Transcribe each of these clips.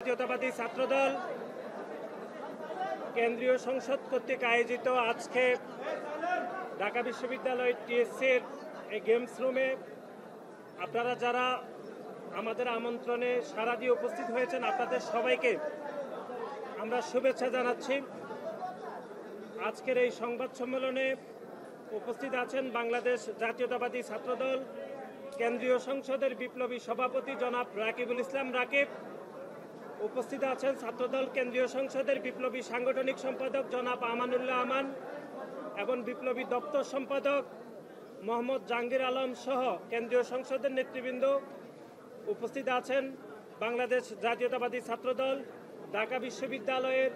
জাতীয়তাবাদী ছাত্রদল কেন্দ্রীয় সংসদ কর্তৃক আয়োজিত আজকে ঢাকা বিশ্ববিদ্যালয় টিএসসির এই গেমস রুমে আপনারা যারা আমাদের আমন্ত্রণে সাড়া দিয়ে উপস্থিত হয়েছেন আপনাদের সবাইকে আমরা শুভেচ্ছা জানাচ্ছি। আজকের এই সংবাদ সম্মেলনে উপস্থিত আছেন বাংলাদেশ জাতীয়তাবাদী ছাত্রদল কেন্দ্রীয় সংসদের বিপ্লবী সভাপতি জনাব রাকিবুল ইসলাম রাকিব, উপস্থিত আছেন ছাত্রদল কেন্দ্রীয় সংসদের বিপ্লবী সাংগঠনিক সম্পাদক জনাব আমানুল্লাহ আমান এবং বিপ্লবী দপ্তর সম্পাদক মোহাম্মদ জাহাঙ্গীর আলম সহ কেন্দ্রীয় সংসদের নেতৃবৃন্দ। উপস্থিত আছেন বাংলাদেশ জাতীয়তাবাদী ছাত্রদল ঢাকা বিশ্ববিদ্যালয়ের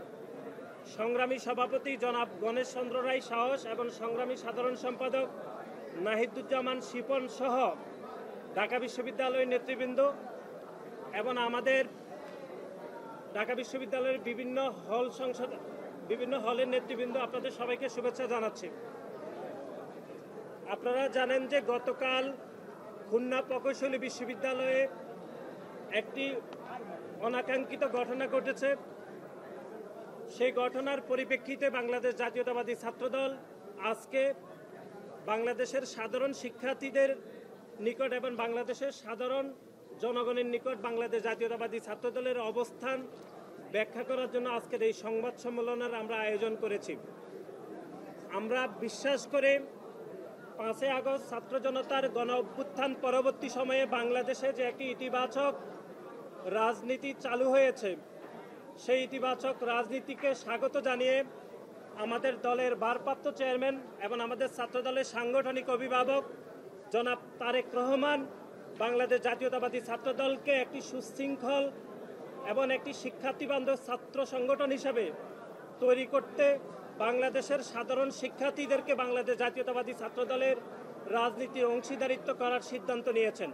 সংগ্রামী সভাপতি জনাব গণেশ চন্দ্র রায় সাহস এবং সংগ্রামী সাধারণ সম্পাদক নাহিদুজ্জামান শিপন সহ ঢাকা বিশ্ববিদ্যালয়ের নেতৃবৃন্দ এবং আমাদের ঢাকা বিশ্ববিদ্যালয়ের বিভিন্ন হলের নেতৃবৃন্দ। আপনাদের সবাইকে শুভেচ্ছা জানাচ্ছি। আপনারা জানেন যে গতকাল খুলনা প্রকৌশলী বিশ্ববিদ্যালয়ে একটি অনাকাঙ্ক্ষিত ঘটনা ঘটেছে। সেই ঘটনার পরিপ্রেক্ষিতে বাংলাদেশ জাতীয়তাবাদী ছাত্রদল আজকে বাংলাদেশের সাধারণ শিক্ষার্থীদের নিকট এবং বাংলাদেশের সাধারণ জনগণের নিকট বাংলাদেশ জাতীয়তাবাদী ছাত্রদলের অবস্থান ব্যাখ্যা করার জন্য আজকের এই সংবাদ সম্মেলনের আমরা আয়োজন করেছি। আমরা বিশ্বাস করে 5 আগস্ট ছাত্র জনতার গণ অভ্যুত্থান পরবর্তী সময়ে বাংলাদেশে যে একটি ইতিবাচক রাজনীতি চালু হয়েছে, সেই ইতিবাচক রাজনীতিকে স্বাগত জানিয়ে আমাদের দলের ভারপ্রাপ্ত চেয়ারম্যান এবং আমাদের ছাত্রদলের সাংগঠনিক অভিভাবক জনাব তারেক রহমান বাংলাদেশ জাতীয়তাবাদী ছাত্রদলকে একটি সুশৃঙ্খল এবং একটি শিক্ষার্থীবান্ধব ছাত্র সংগঠন হিসেবে তৈরি করতে বাংলাদেশের সাধারণ শিক্ষার্থীদেরকে বাংলাদেশ জাতীয়তাবাদী ছাত্রদলের রাজনীতির অংশীদারিত্ব করার সিদ্ধান্ত নিয়েছেন।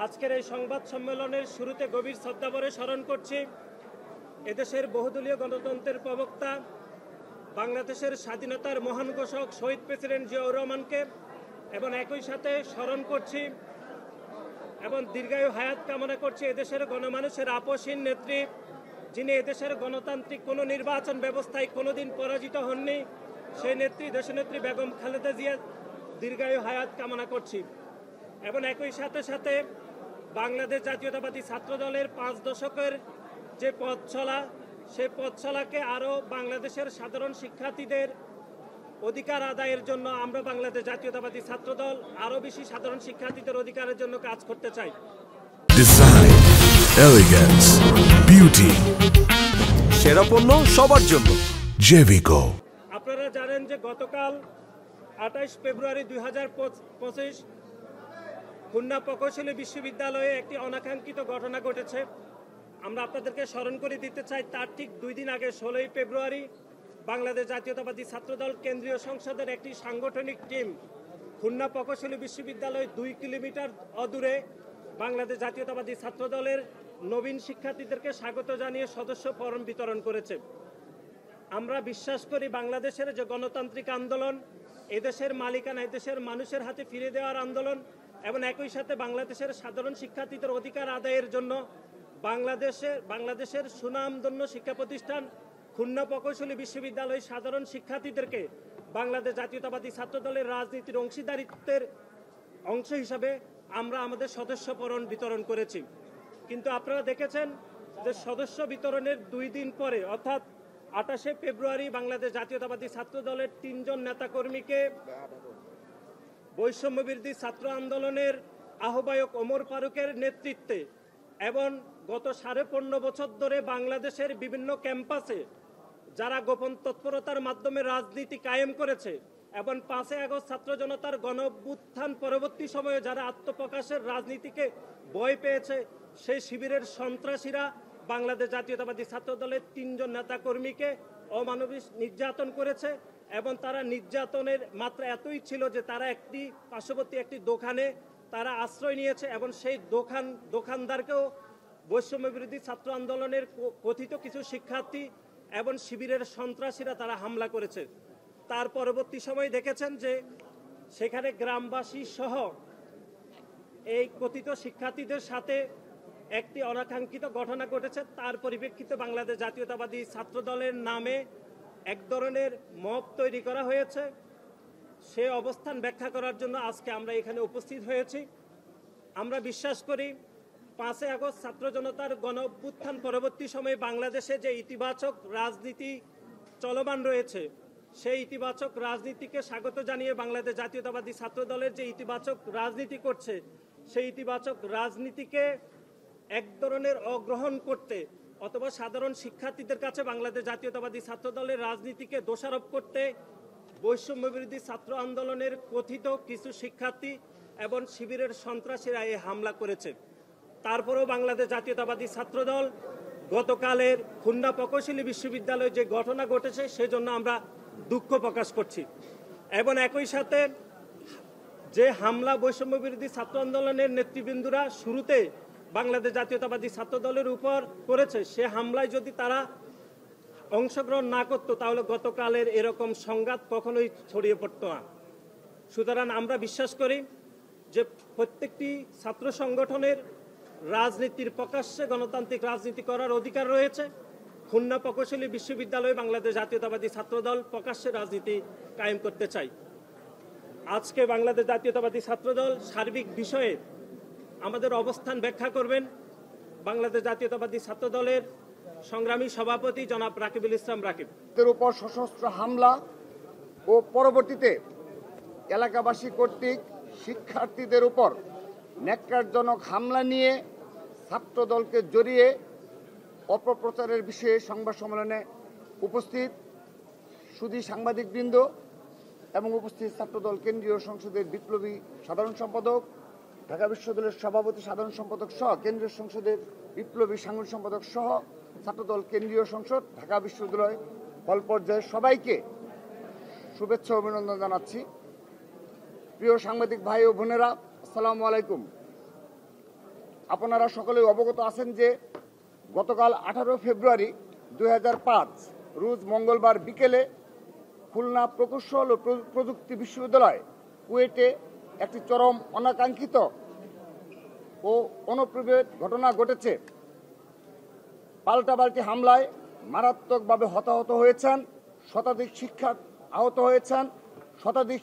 আজকের এই সংবাদ সম্মেলনের শুরুতে গভীর শ্রদ্ধাভরে স্মরণ করছি এদেশের বহুদলীয় গণতন্ত্রের প্রবক্তা বাংলাদেশের স্বাধীনতার মহান ঘোষক শহীদ প্রেসিডেন্ট জিয়াউর রহমানকে এবং একই সাথে স্মরণ করছি এবং দীর্ঘায়ু হায়াত কামনা করছি এদেশের গণমানুষের আপসহীন নেত্রী, যিনি এদেশের গণতান্ত্রিক কোনো নির্বাচন ব্যবস্থায় কোনোদিন পরাজিত হননি, সেই নেত্রী দেশনেত্রী বেগম খালেদা জিয়া দীর্ঘায়ু হায়াত কামনা করছি। এবং একই সাথে সাথে বাংলাদেশ জাতীয়তাবাদী ছাত্রদলের 5 দশকের যে পথ চলা, সেই পথ চলাকে আরও বাংলাদেশের সাধারণ শিক্ষার্থীদের অধিকার আদায়ের জন্য আমরা বাংলাদেশ জাতীয়তাবাদী ছাত্রদল আরও বেশি সাধারণ শিক্ষার্থীদের অধিকারের জন্য কাজ করতে চাই। ডিজাইন, এলিগেন্স, বিউটি, সেরা পণ্য সবার জন্য জেভিকো। আপনারা জানেন যে গতকাল 28 ফেব্রুয়ারি 2025 খুলনা প্রকৌশলী বিশ্ববিদ্যালয়ে একটি অনাকাঙ্ক্ষিত ঘটনা ঘটেছে। আমরা আপনাদেরকে স্মরণ করে দিতে চাই, তার ঠিক 2 দিন আগে 16 ফেব্রুয়ারি বাংলাদেশ জাতীয়তাবাদী ছাত্রদল কেন্দ্রীয় সংসদের একটি সাংগঠনিক টিম খুলনা প্রকৌশলী বিশ্ববিদ্যালয় 2 কিলোমিটার অদূরে বাংলাদেশ জাতীয়তাবাদী ছাত্রদলের নবীন শিক্ষার্থীদেরকে স্বাগত জানিয়ে সদস্য ফরম বিতরণ করেছে। আমরা বিশ্বাস করি বাংলাদেশের যে গণতান্ত্রিক আন্দোলন, এদেশের মালিকানা এদেশের মানুষের হাতে ফিরে দেওয়ার আন্দোলন এবং একই সাথে বাংলাদেশের সাধারণ শিক্ষার্থীদের অধিকার আদায়ের জন্য বাংলাদেশের সুনামধন্য শিক্ষা প্রতিষ্ঠান খুলনা প্রকৌশলী বিশ্ববিদ্যালয় সাধারণ শিক্ষার্থীদেরকে বাংলাদেশ জাতীয়তাবাদী ছাত্রদলের রাজনীতির অংশীদারিত্বের অংশ হিসাবে আমরা আমাদের সদস্য ফরম বিতরণ করেছি। কিন্তু আপনারা দেখেছেন যে সদস্য বিতরণের 2 দিন পরে অর্থাৎ 28 ফেব্রুয়ারি বাংলাদেশ জাতীয়তাবাদী ছাত্রদলের 3 জন নেতাকর্মীকে বৈষম্যবিরোধী ছাত্র আন্দোলনের আহ্বায়ক ওমর ফারুকের নেতৃত্বে এবং গত 15.5 বছর ধরে বাংলাদেশের বিভিন্ন ক্যাম্পাসে যারা গোপন তৎপরতার মাধ্যমে রাজনীতি কায়েম করেছে এবং 5 আগস্ট ছাত্র জনতার গণ অভ্যুত্থান পরবর্তী সময়ে যারা আত্মপ্রকাশের রাজনীতিকে ভয় পেয়েছে, সেই শিবিরের সন্ত্রাসীরা বাংলাদেশ জাতীয়তাবাদী ছাত্রদলের 3 জন নেতাকর্মীকে অমানবিক নির্যাতন করেছে এবং তারা নির্যাতনের মাত্রা এতই ছিল যে তারা পার্শ্ববর্তী একটি দোকানে তারা আশ্রয় নিয়েছে এবং সেই দোকানদারকেও বৈষম্য বিরোধী ছাত্র আন্দোলনের কথিত কিছু শিক্ষার্থী এবং শিবিরের সন্ত্রাসীরা তারা হামলা করেছে। তার পরবর্তী সময় দেখেছেন যে সেখানে গ্রামবাসী সহ এই কথিত শিক্ষার্থীদের সাথে একটি অনাকাঙ্ক্ষিত ঘটনা ঘটেছে, তার পরিপ্রেক্ষিতে বাংলাদেশ জাতীয়তাবাদী ছাত্র দলের নামে এক ধরনের মব তৈরি করা হয়েছে। সে অবস্থান ব্যাখ্যা করার জন্য আজকে আমরা এখানে উপস্থিত হয়েছি। আমরা বিশ্বাস করি 5 আগস্ট ছাত্র জনতার গণ অভ্যুত্থান পরবর্তী সময়ে বাংলাদেশে যে ইতিবাচক রাজনীতি চলমান রয়েছে, সেই ইতিবাচক রাজনীতিকে স্বাগত জানিয়ে বাংলাদেশ জাতীয়তাবাদী ছাত্র দলের যে ইতিবাচক রাজনীতি করছে, সেই ইতিবাচক রাজনীতিকে এক ধরনের অগ্রহণ করতে অথবা সাধারণ শিক্ষার্থীদের কাছে বাংলাদেশ জাতীয়তাবাদী ছাত্র দলের রাজনীতিকে দোষারোপ করতে বৈষম্য বিরোধী ছাত্র আন্দোলনের কথিত কিছু শিক্ষার্থী এবং শিবিরের সন্ত্রাসীরা এই হামলা করেছে। তারপরেও বাংলাদেশ জাতীয়তাবাদী ছাত্র দল গতকালের খুলনা প্রকৌশলী বিশ্ববিদ্যালয়ে যে ঘটনা ঘটেছে সেজন্য আমরা দুঃখ প্রকাশ করছি এবং একই সাথে যে হামলা বৈষম্য বিরোধী ছাত্র আন্দোলনের নেতৃবৃন্দরা শুরুতে বাংলাদেশ জাতীয়তাবাদী ছাত্র দলের উপর করেছে, সে হামলায় যদি তারা অংশগ্রহণ না করত তাহলে গতকালের এরকম সংঘাত কখনোই ছড়িয়ে পড়ত না। সুতরাং আমরা বিশ্বাস করি যে প্রত্যেকটি ছাত্র সংগঠনের রাজনীতির প্রকাশ্যে গণতান্ত্রিক রাজনীতি করার অধিকার রয়েছে। খুলনা প্রকৌশলী বিশ্ববিদ্যালয়ে বাংলাদেশ জাতীয়তাবাদী ছাত্র দল প্রকাশ্যে রাজনীতি কায়েম করতে চাই। আজকে বাংলাদেশ জাতীয়তাবাদী ছাত্র দল সার্বিক বিষয়ে আমাদের অবস্থান ব্যাখ্যা করবেন বাংলাদেশ জাতীয়তাবাদী ছাত্র দলের সংগ্রামী সভাপতি জনাব রাকিবুল ইসলাম রাকিব। এর উপর সশস্ত্র হামলা ও পরবর্তীতে এলাকাবাসী কর্তৃক শিক্ষার্থীদের উপর ন্যাক্কারজনক হামলা নিয়ে ছাত্র দলকে জড়িয়ে অপপ্রচারের বিষয়ে সংবাদ সম্মেলনে উপস্থিত সুধী সাংবাদিকবৃন্দ এবং উপস্থিত ছাত্রদল কেন্দ্রীয় সংসদের বিপ্লবী সাধারণ সম্পাদক, ঢাকা বিশ্ববিদ্যালয়ের সভাপতি সাধারণ সম্পাদক সহ কেন্দ্রীয় সংসদের বিপ্লবী সাংগঠনিক সম্পাদক সহ ছাত্রদল কেন্দ্রীয় সংসদ, ঢাকা বিশ্ববিদ্যালয় হল পর্যায়ের সবাইকে শুভেচ্ছা ও অভিনন্দন জানাচ্ছি। প্রিয় সাংবাদিক ভাই ও বোনেরা, আসসালামু আলাইকুম। আপনারা সকলেই অবগত আছেন যে গতকাল 18 ফেব্রুয়ারি 2005 রোজ মঙ্গলবার বিকেলে খুলনা প্রকৌশল ও প্রযুক্তি বিশ্ববিদ্যালয় কুয়েটে একটি চরম অনাকাঙ্ক্ষিত ও অনুপ্রবেশ ঘটনা ঘটেছে। পাল্টাপাল্টি হামলায় মারাত্মকভাবে হতাহত হয়েছেন শতাধিক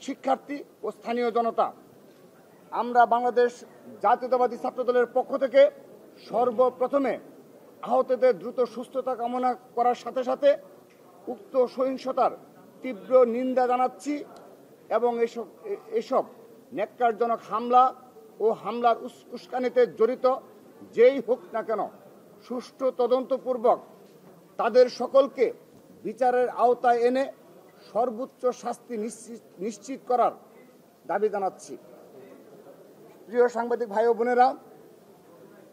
শিক্ষার্থী ও স্থানীয় জনতা। আমরা বাংলাদেশ জাতীয়তাবাদী ছাত্রদলের পক্ষ থেকে সর্বপ্রথমে আহতদের দ্রুত সুস্থতা কামনা করার সাথে সাথে উক্ত সহিংসতার তীব্র নিন্দা জানাচ্ছি এবং এসব ন্যাক্কারজনক হামলা ও হামলার উস্কানিতে জড়িত যেই হোক না কেন সুষ্ঠু তদন্তপূর্বক তাদের সকলকে বিচারের আওতায় এনে সর্বোচ্চ শাস্তি নিশ্চিত করার দাবি জানাচ্ছি। প্রিয় সাংবাদিক ভাই ও বোনেরা,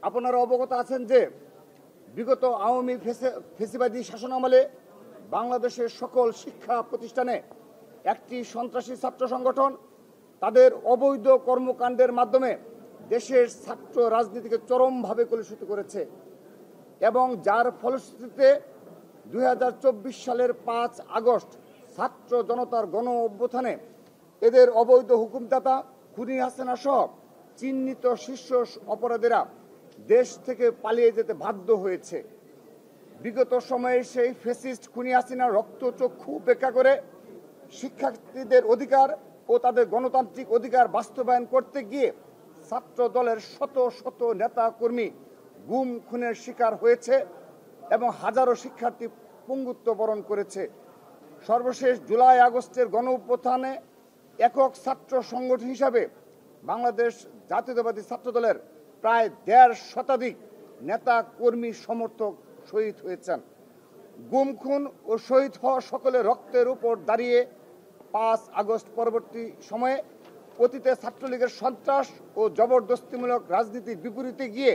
আপনারা অবগত আছেন যে বিগত আওয়ামী ফেসিবাদী শাসনামলে বাংলাদেশের সকল শিক্ষা প্রতিষ্ঠানে একটি সন্ত্রাসী ছাত্র সংগঠন তাদের অবৈধ কর্মকাণ্ডের মাধ্যমে দেশের ছাত্র রাজনীতিকে চরমভাবে কলুষিত করেছে এবং যার ফলশ্রুতিতে 2024 সালের 5 আগস্ট ছাত্র জনতার গণ অভ্যুত্থানে এদের অবৈধ হুকুমদাতা খুনি হাসিনা সহ চিহ্নিত শীর্ষ অপরাধীরা দেশ থেকে পালিয়ে যেতে বাধ্য হয়েছে। বিগত সময়ে সেই ফ্যাসিস্ট খুনি হাসিনার রক্তচক্ষু উপেক্ষা করে শিক্ষার্থীদের অধিকার ও তাদের গণতান্ত্রিক অধিকার বাস্তবায়ন করতে গিয়ে ছাত্র দলের শত শত নেতা কর্মী গুম খুনের শিকার হয়েছে এবং হাজারো শিক্ষার্থী পঙ্গুত্ব বরণ করেছে। সর্বশেষ জুলাই আগস্টের গণ অভ্যুত্থানে একক ছাত্র সংগঠন হিসাবে বাংলাদেশ জাতীয়তাবাদী ছাত্র দলের প্রায় 1.5 শতাধিক নেতা কর্মী সমর্থক শহীদ হয়েছেন। গুম খুন ও শহীদ হওয়া সকলের রক্তের উপর দাঁড়িয়ে 5 আগস্ট পরবর্তী সময়ে অতীতে ছাত্রলীগের সন্ত্রাস ও জবরদস্তিমূলক রাজনীতির বিপরীতে গিয়ে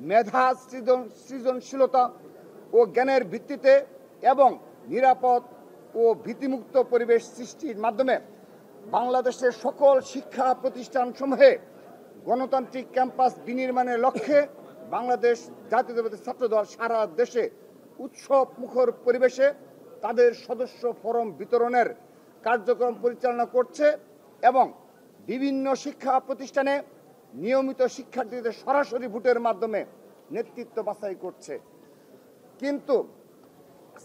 মেধা সৃজনশীলতা ও জ্ঞানের ভিত্তিতে এবং নিরাপদ ও ভীতিমুক্ত পরিবেশ সৃষ্টির মাধ্যমে বাংলাদেশের সকল শিক্ষা প্রতিষ্ঠানসমূহে গণতান্ত্রিক ক্যাম্পাস বিনির্মাণের লক্ষ্যে বাংলাদেশ জাতীয়তাবাদী ছাত্রদল সারা দেশে উৎসব মুখর পরিবেশে তাদের সদস্য ফরম বিতরণের কার্যক্রম পরিচালনা করছে এবং বিভিন্ন শিক্ষা প্রতিষ্ঠানে নিয়মিত শিক্ষার্থীদের সরাসরি ভোটের মাধ্যমে নেতৃত্ব বাছাই করছে। কিন্তু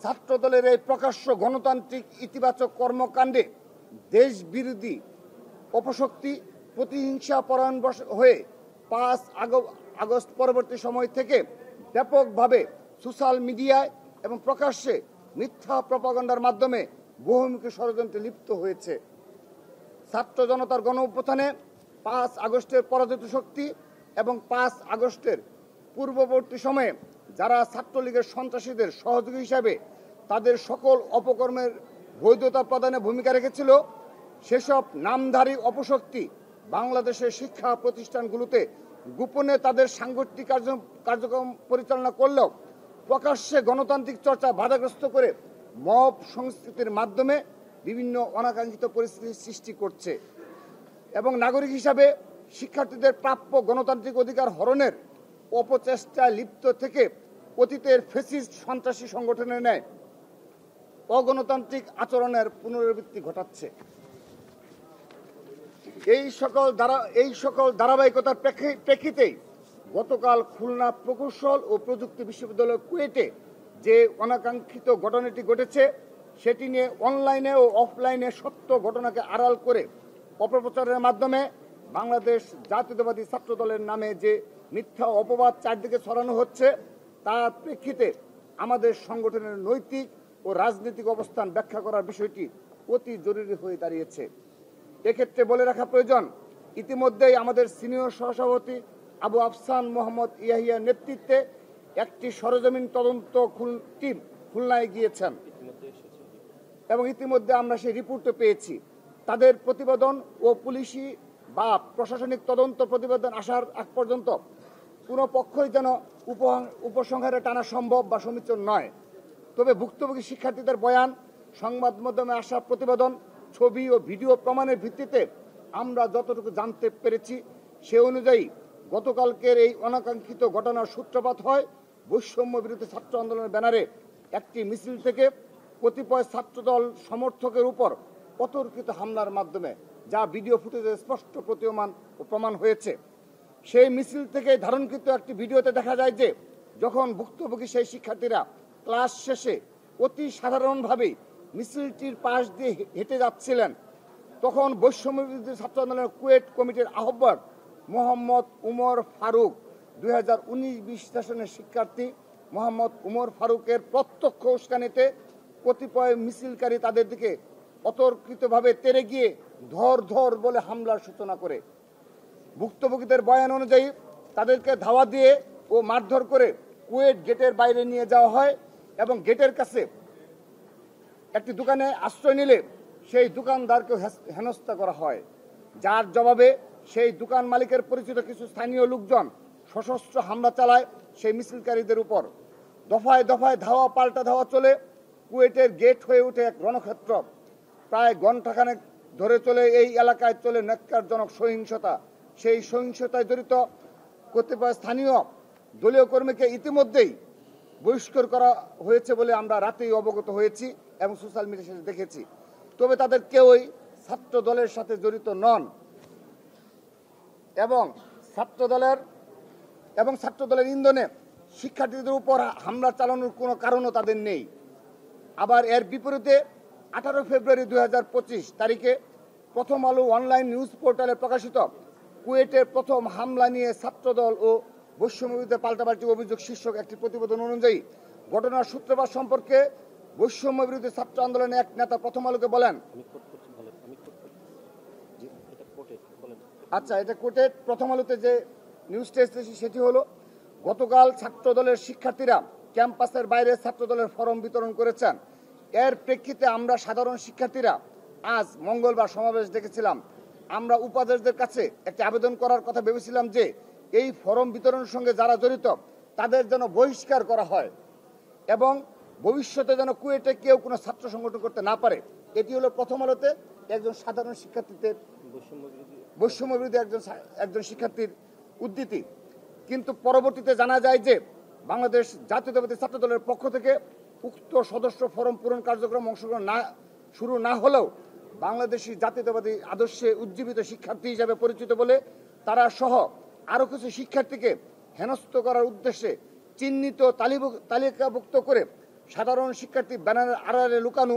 ছাত্রদলের এই প্রকাশ্য গণতান্ত্রিক ইতিবাচক কর্মকাণ্ডে দেশ বিরোধী অপশক্তি প্রতিহিংসা পরায়ণ হয়ে 5 আগস্ট পরবর্তী সময় থেকে ব্যাপকভাবে সোশ্যাল মিডিয়ায় এবং প্রকাশ্যে মিথ্যা প্রপাগান্ডার মাধ্যমে বহুমুখী ষড়যন্ত্রে লিপ্ত হয়েছে। ছাত্র জনতার গণ অভ্যুত্থানে 5 আগস্টের পরাজিত শক্তি এবং 5 আগস্টের পূর্ববর্তী সময়ে যারা ছাত্রলীগের সন্ত্রাসীদের সহযোগী হিসাবে তাদের সকল অপকর্মের বৈধতা প্রদানে ভূমিকা রেখেছিল, সেসব নামধারী অপশক্তি বাংলাদেশের শিক্ষা প্রতিষ্ঠানগুলোতে গোপনে তাদের সাংগঠনিক কার্যক্রম পরিচালনা করলেও প্রকাশ্যে গণতান্ত্রিক চর্চা বাধাগ্রস্ত করে মব সংস্কৃতির মাধ্যমে বিভিন্ন অনাকাঙ্ক্ষিত পরিস্থিতির সৃষ্টি করছে এবং নাগরিক হিসাবে শিক্ষার্থীদের প্রাপ্য গণতান্ত্রিক অধিকার হরণের অপচেষ্টায় লিপ্ত থেকে অতীতের ফ্যাসিস্ট সন্ত্রাসী সংগঠনের ন্যায় অগণতান্ত্রিক আচরণের পুনরাবৃত্তি ঘটাচ্ছে। এই সকল ধারাবাহিকতার প্রেক্ষিতেই গতকাল খুলনা প্রকৌশল ও প্রযুক্তি বিশ্ববিদ্যালয় কুয়েটে যে অনাকাঙ্ক্ষিত ঘটনাটি ঘটেছে সেটি নিয়ে অনলাইনে ও অফলাইনে সত্য ঘটনাকে আড়াল করে অপপ্রচারের মাধ্যমে বাংলাদেশ জাতীয়তাবাদী ছাত্রদলের নামে যে মিথ্যা অপবাদ চারদিকে ছড়ানো হচ্ছে তার প্রেক্ষিতে আমাদের সংগঠনের নৈতিক ও রাজনৈতিক অবস্থান ব্যাখ্যা করার বিষয়টি অতি জরুরি হয়ে দাঁড়িয়েছে। এক্ষেত্রে বলে রাখা প্রয়োজন, ইতিমধ্যেই আমাদের সিনিয়র সহসভাপতি আবু আফসান মোহাম্মদ ইয়াহিয়ার নেতৃত্বে একটি সরেজমিন তদন্ত টিম খুলনায় গিয়েছেন এবং ইতিমধ্যে আমরা সেই রিপোর্টও পেয়েছি। তাদের প্রতিবেদন ও পুলিশি বা প্রশাসনিক তদন্ত প্রতিবেদন আসার আগ পর্যন্ত কোনো পক্ষই যেন উপসংহারে টানা সম্ভব বা সমীচীন নয়। তবে ভুক্তভোগী শিক্ষার্থীদের বয়ান, সংবাদ মাধ্যমে আসা প্রতিবেদন, ছবি ও ভিডিও প্রমাণের ভিত্তিতে আমরা যতটুকু জানতে পেরেছি সে অনুযায়ী গতকালকের এই অনাকাঙ্ক্ষিত ঘটনার সূত্রপাত হয় বৈষম্য বিরোধী ছাত্র আন্দোলনের ব্যানারে একটি মিছিল থেকে কতিপয় ছাত্রদল সমর্থকের উপর অতর্কিত হামলার মাধ্যমে, যা ভিডিও ফুটেজে স্পষ্ট প্রতীয়মান ও প্রমাণ হয়েছে। সেই মিছিল থেকে ধারণকৃত একটি ভিডিওতে দেখা যায় যে যখন ভুক্তভোগী সেই শিক্ষার্থীরা ক্লাস শেষে অতি সাধারণভাবেই মিছিলটির পাশ দিয়ে হেঁটে যাচ্ছিলেন, তখন বৈষম্য বিরোধী ছাত্র আন্দোলনের কুয়েট কমিটির আহ্বায়ক মোহাম্মদ উমর ফারুক 2019-20 সেশনের শিক্ষার্থী মোহাম্মদ উমর ফারুকের প্রত্যক্ষ উস্কানিতে কতিপয় মিছিলকারী তাদের দিকে অতর্কিতভাবে তেড়ে গিয়ে ধর বলে হামলার সূচনা করে। ভুক্তভোগীদের বয়ান অনুযায়ী তাদেরকে ধাওয়া দিয়ে ও মারধর করে কুয়েট গেটের বাইরে নিয়ে যাওয়া হয় এবং গেটের কাছে একটি দোকানে আশ্রয় নিলে সেই দোকানদারকে হেনস্থা করা হয়, যার জবাবে সেই দোকান মালিকের পরিচিত কিছু স্থানীয় লোকজন সশস্ত্র হামলা চালায় সেই মিছিলকারীদের উপর। দফায় দফায় ধাওয়া পাল্টা ধাওয়া চলে, কুয়েটের গেট হয়ে ওঠে এক রণক্ষেত্র। প্রায় ঘণ্টাখানেক ধরে চলে এই এলাকায় চলে ন্যক্কারজনক সহিংসতা। সেই সহিংসতায় জড়িত কতিপয় স্থানীয় দলীয় কর্মীকে ইতিমধ্যেই বহিষ্কার করা হয়েছে বলে আমরা রাতেই অবগত হয়েছি এবং সোশ্যাল মিডিয়ায় দেখেছি। তবে তাদের কেউই ছাত্র দলের সাথে জড়িত নন এবং ছাত্র দলের ইন্ধনে শিক্ষার্থীদের উপর হামলা চালানোর কোনো কারণও তাদের নেই। আবার এর বিপরীতে 18 ফেব্রুয়ারি 2025 তারিখে প্রথম আলো অনলাইন নিউজ পোর্টালে প্রকাশিত কুয়েটের প্রথম হামলা নিয়ে ছাত্রদল ও বৈষম্য বিরোধী পাল্টাপাল্টি অভিযোগ শীর্ষক একটি প্রতিবেদন অনুযায়ী ঘটনার সূত্রপাত সম্পর্কে বৈষম্য বিরোধী ছাত্র আন্দোলনের এক নেতা প্রথম আলোকে বলেন, আচ্ছা এটা কোর্টের প্রথম আলোতে যে নিউজটা এসেছে সেটি হলো, গতকাল ছাত্রদলের শিক্ষার্থীরা ক্যাম্পাসের বাইরে ছাত্রদলের ফরম বিতরণ করেছেন। এর প্রেক্ষিতে আমরা সাধারণ শিক্ষার্থীরা আজ মঙ্গলবার সমাবেশ ডেকেছিলাম। আমরা উপাচার্যদের কাছে একটি আবেদন করার কথা ভেবেছিলাম যে এই ফরম বিতরণের সঙ্গে যারা জড়িত তাদের যেন বহিষ্কার করা হয় এবং ভবিষ্যতে যেন কুয়েটে কেউ কোনো ছাত্র সংগঠন করতে না পারে। এটি হলো প্রথম আলোতে একজন সাধারণ শিক্ষার্থীদের বৈষম্য বিরোধী একজন শিক্ষার্থীর উদ্ধৃতি। কিন্তু পরবর্তীতে জানা যায় যে বাংলাদেশ জাতীয়তাবাদী ছাত্র দলের পক্ষ থেকে উক্ত সদস্য ফরম পূরণ কার্যক্রম অংশগ্রহণ শুরু না হলেও বাংলাদেশি জাতীয়তাবাদী আদর্শে উজ্জীবিত শিক্ষার্থী হিসেবে পরিচিত বলে তারা সহ আরও কিছু শিক্ষার্থীকে হেনস্থ করার উদ্দেশ্যে চিহ্নিত তালিকাভুক্ত করে সাধারণ শিক্ষার্থী ব্যানারের আড়ালে লুকানো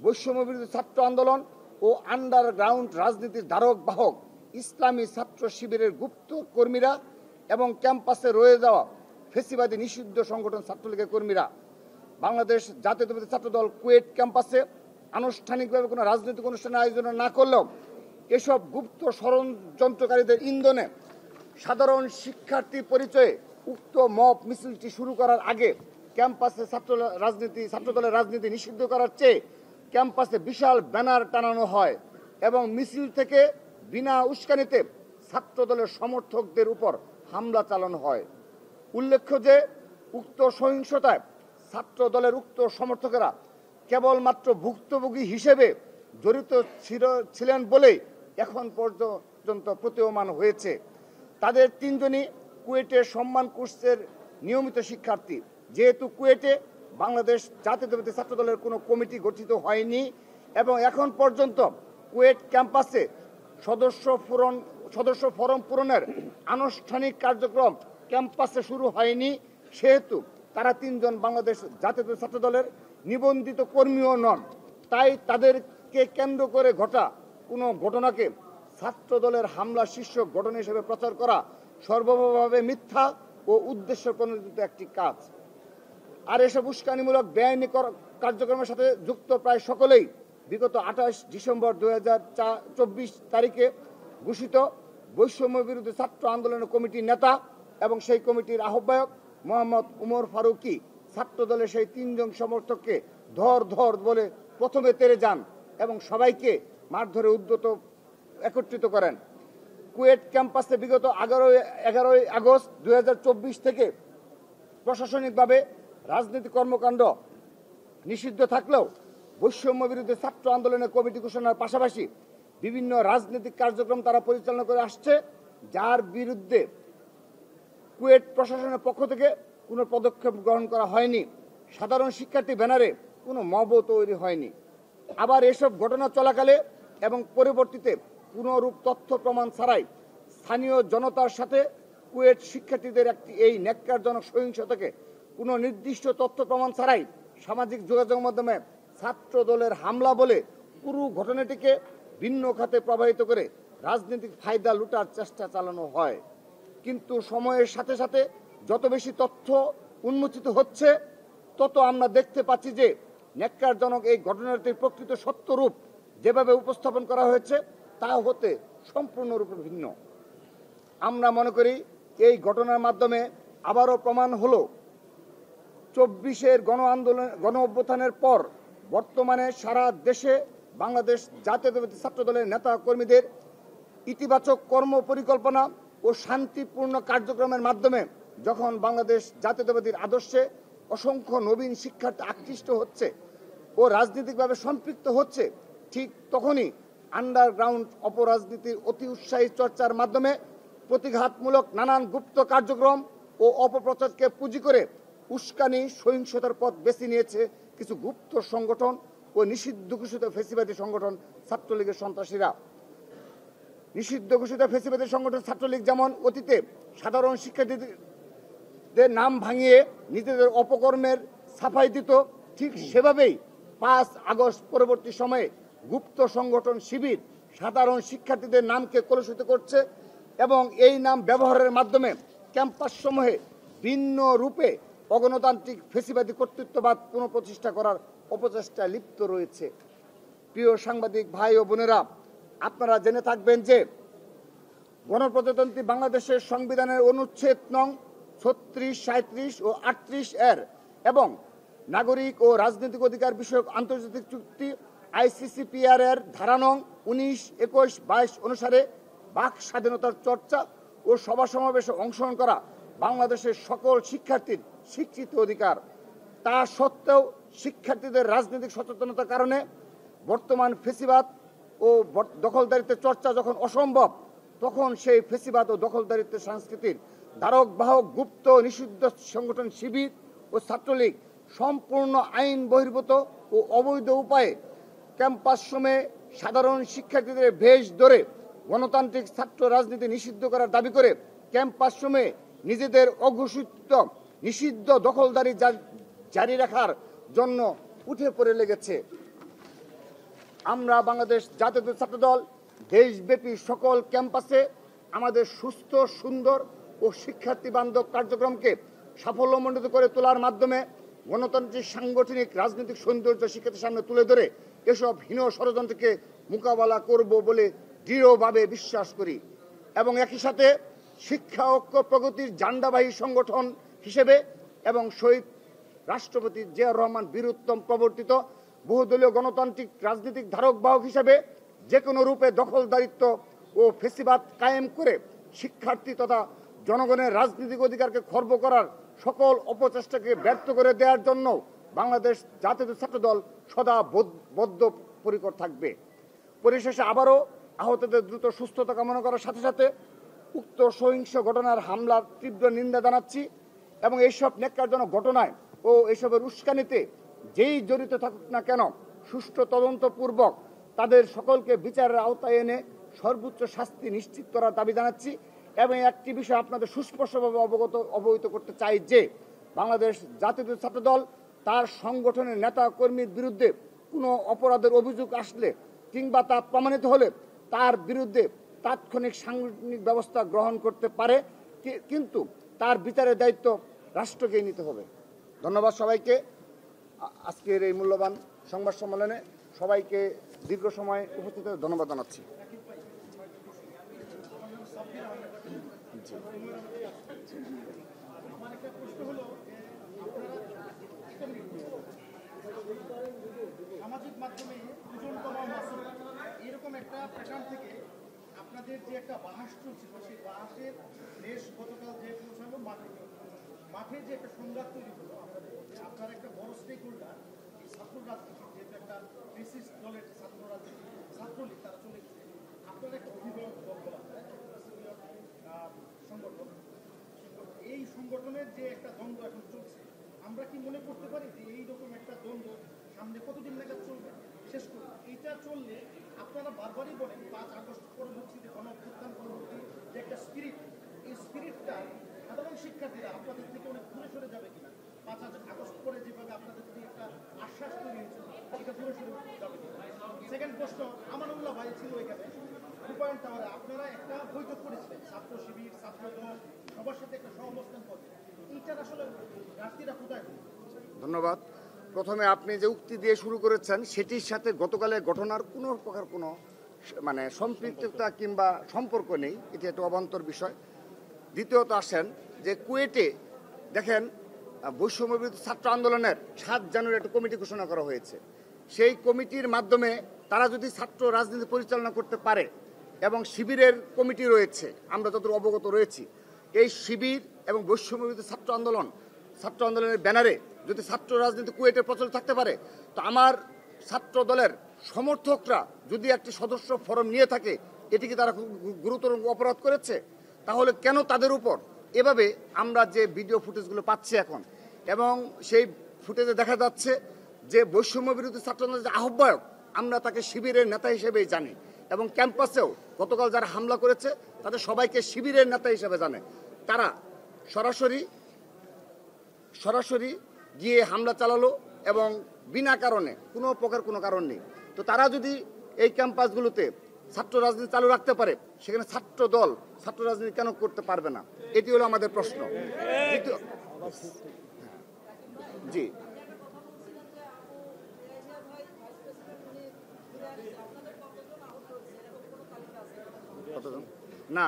বৈষম্যবিরোধী ছাত্র আন্দোলন ও আন্ডারগ্রাউন্ড রাজনীতির ধারক বাহক ইসলামী ছাত্র শিবিরের গুপ্ত কর্মীরা এবং ক্যাম্পাসে রয়ে যাওয়া ফেসিবাদী নিষিদ্ধ সংগঠন ছাত্রলীগের কর্মীরা বাংলাদেশ জাতীয়তাবাদী ছাত্রদল কুয়েট ক্যাম্পাসে আনুষ্ঠানিকভাবে কোনো রাজনৈতিক অনুষ্ঠানের আয়োজন না করলেও এসব গুপ্ত ষড়যন্ত্রকারীদের ইন্ধনে সাধারণ শিক্ষার্থী পরিচয়ে উক্ত মব মিছিলটি শুরু করার আগে ক্যাম্পাসে ছাত্রদলের রাজনীতি নিষিদ্ধ করার চেয়ে ক্যাম্পাসে বিশাল ব্যানার টানানো হয় এবং মিছিল থেকে বিনা উস্কানিতে ছাত্রদলের সমর্থকদের উপর হামলা চালানো হয়। উল্লেখ্য যে উক্ত সহিংসতায় ছাত্রদলের উক্ত সমর্থকেরা কেবলমাত্র ভুক্তভোগী হিসেবে জড়িত ছিলেন বলেই এখন পর্যন্ত প্রতীয়মান হয়েছে। তাদের তিনজনই কুয়েটের সম্মান কোর্সের নিয়মিত শিক্ষার্থী। যেহেতু কুয়েটে বাংলাদেশ জাতীয়তাবাদী ছাত্রদলের কোনো কমিটি গঠিত হয়নি এবং এখন পর্যন্ত কুয়েট ক্যাম্পাসে সদস্য ফরম পূরণের আনুষ্ঠানিক কার্যক্রম ক্যাম্পাসে শুরু হয়নি, সেহেতু তারা তিনজন বাংলাদেশ জাতীয়তাবাদী ছাত্রদলের নিবন্ধিত কর্মীও নন। তাই তাদেরকে কেন্দ্র করে ঘটা কোনো ঘটনাকে ছাত্রদলের হামলা শীর্ষক ঘটনা হিসেবে প্রচার করা সর্বভাবে মিথ্যা ও উদ্দেশ্য প্রণোদিত একটি কাজ। আর এসব উস্কানিমূলক বেআইনি কার্যক্রমের সাথে যুক্ত প্রায় সকলেই বিগত 28 ডিসেম্বর 2024 তারিখে ঘোষিত বৈষম্য বিরোধী ছাত্র আন্দোলনের কমিটির নেতা এবং সেই কমিটির আহ্বায়ক মোহাম্মদ উমর ফারুকি ছাত্রদলের সেই তিনজন সমর্থককে ধর বলে প্রথমে তেড়ে যান এবং সবাইকে মারধরে একত্রিত করেন। কুয়েট ক্যাম্পাসে বিগত 11 আগস্ট 2024 থেকে প্রশাসনিকভাবে রাজনৈতিক কর্মকাণ্ড নিষিদ্ধ থাকলেও বৈষম্য বিরোধী ছাত্র আন্দোলনের কমিটি ঘোষণার পাশাপাশি বিভিন্ন রাজনৈতিক কার্যক্রম তারা পরিচালনা করে আসছে, যার বিরুদ্ধে কুয়েট প্রশাসনের পক্ষ থেকে কোনো পদক্ষেপ গ্রহণ করা হয়নি। সাধারণ শিক্ষার্থী ব্যানারে কোনো মবও তৈরি হয়নি। আবার এসব ঘটনা চলাকালে এবং পরবর্তীতে কোনোরূপ তথ্য প্রমাণ ছাড়াই স্থানীয় জনতার সাথে কুয়েট শিক্ষার্থীদের একটি এই ন্যাক্কারজনক সহিংসতাকে কোনো নির্দিষ্ট তথ্য প্রমাণ ছাড়াই সামাজিক যোগাযোগ মাধ্যমে ছাত্র দলের হামলা বলে পুরো ঘটনাটিকে ভিন্ন খাতে প্রবাহিত করে রাজনৈতিক ফায়দা লুটার চেষ্টা চালানো হয়। কিন্তু সময়ের সাথে সাথে যত বেশি তথ্য উন্মোচিত হচ্ছে তত আমরা দেখতে পাচ্ছি যে ন্যাক্কারজনক এই ঘটনাটির প্রকৃত সত্যরূপ যেভাবে উপস্থাপন করা হয়েছে তা হতে সম্পূর্ণরূপে ভিন্ন। আমরা মনে করি এই ঘটনার মাধ্যমে আবারও প্রমাণ হলো 24-এর গণ অভ্যুত্থানের পর বর্তমানে সারা দেশে বাংলাদেশ জাতীয়তাবাদী ছাত্রদলের নেতা কর্মীদের ইতিবাচক কর্ম পরিকল্পনা ও শান্তিপূর্ণ কার্যক্রমের মাধ্যমে যখন বাংলাদেশ জাতীয়তাবাদীর আদর্শে অসংখ্য নবীন শিক্ষার্থী আকৃষ্ট হচ্ছে ও রাজনৈতিকভাবে সম্পৃক্ত হচ্ছে, ঠিক তখনই আন্ডারগ্রাউন্ড অপরাজনীতির অতি উৎসাহী চর্চার মাধ্যমে প্রতিঘাতমূলক নানান গুপ্ত কার্যক্রম ও অপপ্রচারকে পুঁজি করে উস্কানি সহিংসতার পথ বেছে নিয়েছে কিছু গুপ্ত সংগঠন ও নিষিদ্ধ ঘোষিত ফেসিবাদী সংগঠন ছাত্রলীগের সন্ত্রাসীরা। নিষিদ্ধ ঘোষিত ফেসিবাদী সংগঠন ছাত্রলীগ যেমন অতীতে সাধারণ শিক্ষার্থীদের নাম ভাঙিয়ে নিজেদের অপকর্মের সাফাই দিত, ঠিক সেভাবেই 5 আগস্ট পরবর্তী সময়ে গুপ্ত সংগঠন শিবির সাধারণ শিক্ষার্থীদের নামকে কলুষিত করছে এবং এই নাম ব্যবহারের মাধ্যমে ক্যাম্পাস সমূহে ভিন্ন রূপে অগণতান্ত্রিক ফেসিবাদী কর্তৃত্ববাদ পুনঃপ্রতিষ্ঠা করার অপচেষ্টায় লিপ্ত রয়েছে। প্রিয় সাংবাদিক ভাই ও বোনেরা, আপনারা জেনে থাকবেন যে গণপ্রজাতন্ত্রী বাংলাদেশের সংবিধানের অনুচ্ছেদ নং 36, 37 ও 38 এর এবং নাগরিক ও রাজনৈতিক অধিকার বিষয়ক আন্তর্জাতিক চুক্তি ICCPR এর ধারা নং 19, 21, 22 অনুসারে বাক স্বাধীনতার চর্চা ও সভা সমাবেশে অংশগ্রহণ করা বাংলাদেশের সকল শিক্ষার্থীর স্বীকৃত অধিকার। তা সত্ত্বেও শিক্ষার্থীদের রাজনৈতিক সচেতনতার কারণে বর্তমান ফেসিবাদ ও দখলদারিত্বের চর্চা যখন অসম্ভব, তখন সেই ফেসিবাদ ও দখলদারিত্বের সংস্কৃতির ধারক বাহক গুপ্ত নিষিদ্ধ সংগঠন শিবির ও ছাত্রলীগ সম্পূর্ণ আইন বহির্ভূত ও অবৈধ উপায়ে ক্যাম্পাস সময়ে সাধারণ শিক্ষার্থীদের ভেষ ধরে গণতান্ত্রিক ছাত্র রাজনীতি নিষিদ্ধ করার দাবি করে ক্যাম্পাস সময়ে নিজেদের অঘোষিত নিষিদ্ধ দখলদারি জারি রাখার জন্য উঠে পড়ে লেগেছে। আমরা বাংলাদেশ জাতীয় ছাত্রদল দেশব্যাপী সকল ক্যাম্পাসে আমাদের সুস্থ, সুন্দর ও শিক্ষার্থী বান্ধব কার্যক্রমকে সাফল্যমণ্ডিত করে তোলার মাধ্যমে গণতান্ত্রিক, সাংগঠনিক, রাজনৈতিক সৌন্দর্য শিক্ষার্থীর সামনে তুলে ধরে এসব হীন ষড়যন্ত্রকে মোকাবেলা করব বলে দৃঢ়ভাবে বিশ্বাস করি এবং একই সাথে শিক্ষা ঐক্য প্রগতির ঝান্ডাবাহী সংগঠন হিসেবে এবং শহীদ রাষ্ট্রপতি জিয়াউর রহমান বীরুত্তম প্রবর্তিত বহুদলীয় গণতান্ত্রিক রাজনৈতিক ধারক বাহক হিসেবে যে কোনো রূপে দখলদারিত্ব ও ফেসিবাদ কায়েম করে শিক্ষার্থী তথা জনগণের রাজনৈতিক অধিকারকে খর্ব করার সকল অপচেষ্টাকে ব্যর্থ করে দেওয়ার জন্য বাংলাদেশ জাতীয় ছাত্রদল সদা বদ্ধপরিকর থাকবে। পরিশেষে আবারও আহতদের দ্রুত সুস্থতা কামনা করার সাথে সাথে উক্ত সহিংস ঘটনার হামলার তীব্র নিন্দা জানাচ্ছি এবং এইসব ন্যাক্কারজনক ঘটনায় ও এসবের উস্কানিতে যেই জড়িত থাকুক না কেন সুষ্ঠু তদন্তপূর্বক তাদের সকলকে বিচারের আওতায় এনে সর্বোচ্চ শাস্তি নিশ্চিত করার দাবি জানাচ্ছি এবং একটি বিষয় আপনাদের সুস্পষ্টভাবে অবহিত করতে চাই যে বাংলাদেশ জাতীয় ছাত্রদল তার সংগঠনের নেতা কর্মীর বিরুদ্ধে কোনো অপরাধের অভিযোগ আসলে কিংবা তা প্রমাণিত হলে তার বিরুদ্ধে তাৎক্ষণিক সাংগঠনিক ব্যবস্থা গ্রহণ করতে পারে, কিন্তু তার বিচারের দায়িত্ব রাষ্ট্রকেই নিতে হবে। ধন্যবাদ সবাইকে। আজকের এই মূল্যবান সংবাদ সম্মেলনে সবাইকে দীর্ঘ সময় উপস্থিত হতে ধন্যবাদ জানাচ্ছি। সামাজিক মাধ্যমে এরকম একটা প্যাটার্ন থেকে আপনাদের যে একটা বাহাস চলছিল, সেই বাহাসের দেশ গতকাল যে পৌঁছালো মাঠে যে একটা সংঘাত তৈরি হলো আপনার একটা বড় স্টেক হোল্ডার এই ছাত্র রাজনীতি, যেহেতু একটা ফেসিস্ট দলের ছাত্র রাজনীতি, ছাত্রলীগ তারা চলে গেছে, আপনার একটা অভিভাবক দল বলা হয় সংগঠন, এই সংগঠনের যে একটা দ্বন্দ্ব এখন চলছে, আমরা কি মনে করতে পারি যে এইরকম একটা দ্বন্দ্ব সামনে কতদিন নাগাদ চলবে? শেষ করে এইটা চললে আপনারা বারবারই বলেন 5 আগস্ট পরবর্তীতে গণঅভ্যুত্থান পরবর্তী যে একটা স্পিরিট, এই স্পিরিটটা সাধারণ শিক্ষার্থীরা আপনাদের থেকে অনেক দূরে সরে যাবে কিনা? 5 আগস্ট পরে যেভাবে আপনাদের প্রতি একটা আশ্বাস তৈরি হয়েছে এটা দূরে সরে যাবে কিনা? সেকেন্ড প্রশ্ন, আমানুল্লাহ ভাই ছিল এখানে রূপায়ণ টাওয়ারে, আপনারা একটা বৈঠক করেছিলেন ছাত্র শিবির, ছাত্র দল সবার সাথে একটা সহাবস্থান করছেন, এইটার আসলে রাজনীতিটা কোথায়? ধন্যবাদ। প্রথমে আপনি যে উক্তি দিয়ে শুরু করেছেন সেটির সাথে গতকালের ঘটনার কোনো প্রকার কোনো সম্পৃক্ততা কিংবা সম্পর্ক নেই, এটি একটা অবান্তর বিষয়। দ্বিতীয়ত আসেন যে কুয়েটে দেখেন বৈষম্যবিরোধী ছাত্র আন্দোলনের 7 জানুয়ারি একটা কমিটি ঘোষণা করা হয়েছে। সেই কমিটির মাধ্যমে তারা যদি ছাত্র রাজনীতি পরিচালনা করতে পারে এবং শিবিরের কমিটি রয়েছে, আমরা যত অবগত রয়েছি, এই শিবির এবং বৈষম্যবিরোধী ছাত্র আন্দোলনের ব্যানারে যদি ছাত্র রাজনীতি কুয়েটে প্রচলিত থাকতে পারে, তো আমার ছাত্র দলের সমর্থকরা যদি একটি সদস্য ফরম নিয়ে থাকে, এটিকে তারা খুব গুরুতর অপরাধ করেছে। তাহলে কেন তাদের উপর এভাবে আমরা যে ভিডিও ফুটেজগুলো পাচ্ছি এখন, এবং সেই ফুটেজে দেখা যাচ্ছে যে বৈষম্য বিরোধী ছাত্র আন্দোলনের যে আহ্বায়ক, আমরা তাকে শিবিরের নেতা হিসেবেই জানি এবং ক্যাম্পাসেও গতকাল যারা হামলা করেছে তাদের সবাইকে শিবিরের নেতা হিসেবে জানে। তারা সরাসরি গিয়ে হামলা চালালো এবং বিনা কারণে কোনো প্রকার কোনো কারণ নেই। তো তারা যদি এই ক্যাম্পাসগুলোতে ছাত্র রাজনীতি চালু রাখতে পারে, সেখানে ছাত্র দল ছাত্র রাজনীতি কেন করতে পারবে না? এটি হলো আমাদের প্রশ্ন। জি, না,